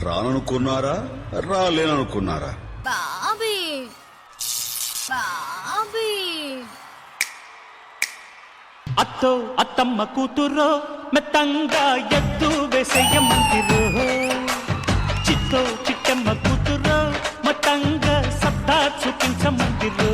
రాననుకున్నారా రాలేననుకున్నారా? బాబీ బాబీ అత్తో అత్తమ్మ కూతురో మెత్తంగా ఎత్తు వేసేయమంతిరో, చిత్తో చిట్టమ్మ కూతురో మొత్తంగా సత్తా చూపించమంతిరో.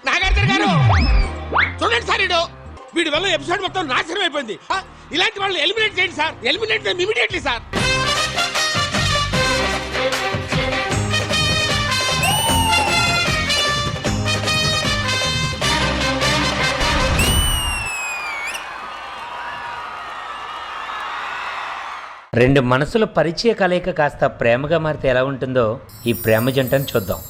నాగార్జున గారు చూడండి సార్, వీడి వల్ల ఎపిసోడ్ మొత్తం నాశనం అయిపోయింది. ఇలాంటి వాళ్ళు ఎలిమినేట్ చేయండి సార్, ఎలిమినేట్ చేయండి ఇమిడియట్లీ సార్. రెండు మనసుల పరిచయ కలయిక కాస్త ప్రేమగా మారితే ఎలా ఉంటుందో ఈ ప్రేమ జంటను చూద్దాం.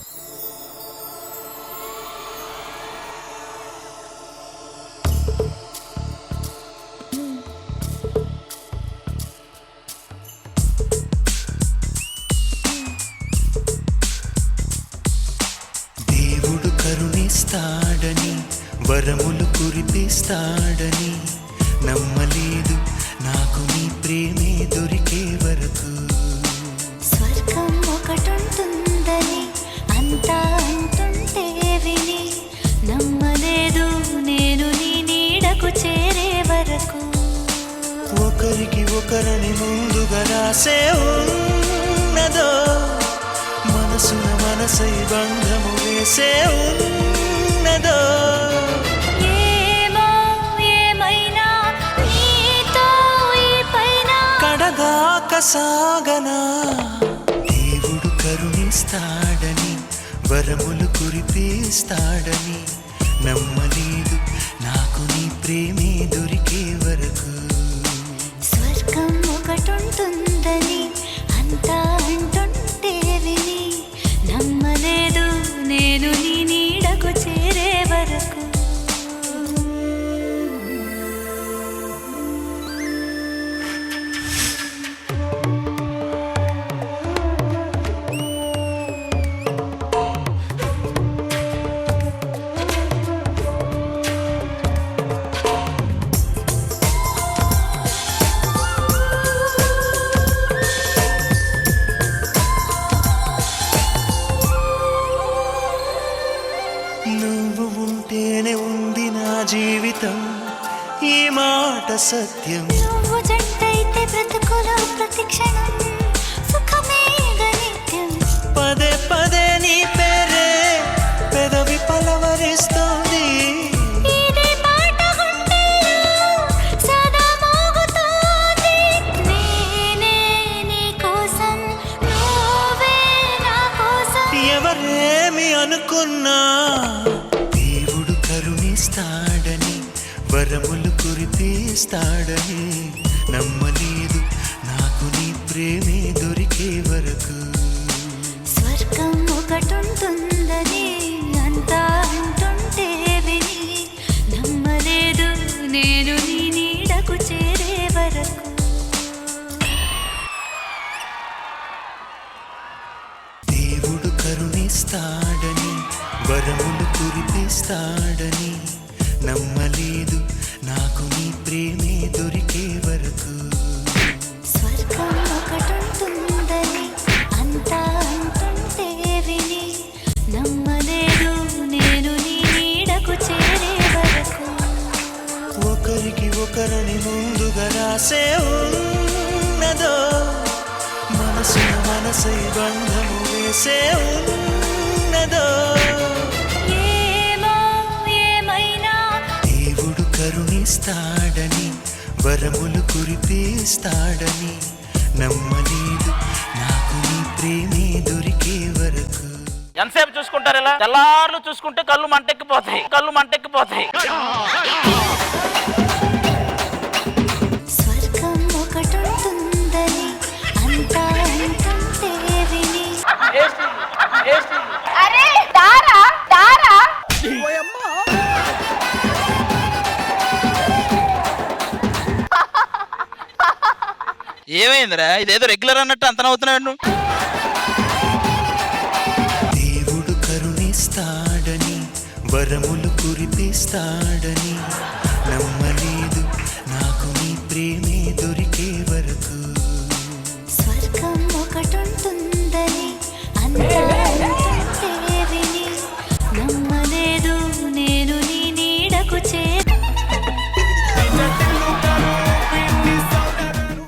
దేవుడు కరుణిస్తాడని వరములు కురిపిస్తాడని నమ్మలేదు నాకు నీ ప్రేమే దొరికే వరకు. స్వర్గం ఒకటుంటుందని అంతా అంటుంటే విని నమ్మలేదు నేను నీ నీడకు చేరే వరకు. ఒకరికి ఒకరని ముందుగా రాసే ఉన్నదో మనసున మనసై బంధము వేసే ఉన్నదో. కడగాక సాగనా దేవుడు కరుణిస్తాడని వరములు కురిపిస్తాడని నమ్మలేదు నాకు నీ ప్రేమే దొరికే వరకు. స్వర్గం ఒకటుంటుందని అంతా అంటుంటే విని నమ్మలేదు నేను నీ నీడకు చేరే వరకు. నువ్వు ఉంటేనే ఉంది నా జీవితం ఈ మాట సత్యం. నువ్వు జంటైతే బ్రతుకులో ప్రతిక్షణం సుఖమే నిత్యం. పదే పదే నీ పేరే పెదవి పలవరిస్తోంది. ఇదే పాట గుండెల్లో సదా మోగుతోంది. నేనే నీ కోసం నువ్వే నా కోసం. ఎవరేమి అనుకున్నా దేవుడు కరుణిస్తాడని వరములు కురిపిస్తాడని నమ్మలేదు నాకు నీ ప్రేమే దొరికే వరకు. స్వర్గం ఒకటుంటుందని అంతా అంటుంటే విని నమ్మలేదు నేను నీ నీడకు చేరే వరకు. దేవుడు కరుణిస్తాడని వరములు కురిపిస్తాడని నమ్మలేదు నాకు నీ ప్రేమే దొరికే వరకు. స్వర్గం ఒకటుంటుందని అంతా అంటుంటే విని నమ్మలేదు నేను నీ నీడకు చేరే వరకు. ఒకరికి ఒకరని ముందుగా రాసే ఉన్నదో మనసున మనసై బంధము వేసే ఉన్నదో. దేవుడు కరుణిస్తాడని వరములు కురిపిస్తాడని నమ్మలేదు నాకు నీ ప్రేమే దొరికే వరకు. ఎంతసేపు చూసుకుంటారు ఇలా? తెల్లార్లు చూసుకుంటే కళ్ళు మంటెక్కిపోతాయి. ఏమైందిరా ఇదేదో రెగ్యులర్ అన్నట్టు అంత నవ్వుతున్నావు దేవుడు కరుణిస్తాడని వరములు కురిపిస్తాడని నమ్మలేదు నాకు నీ ప్రేమ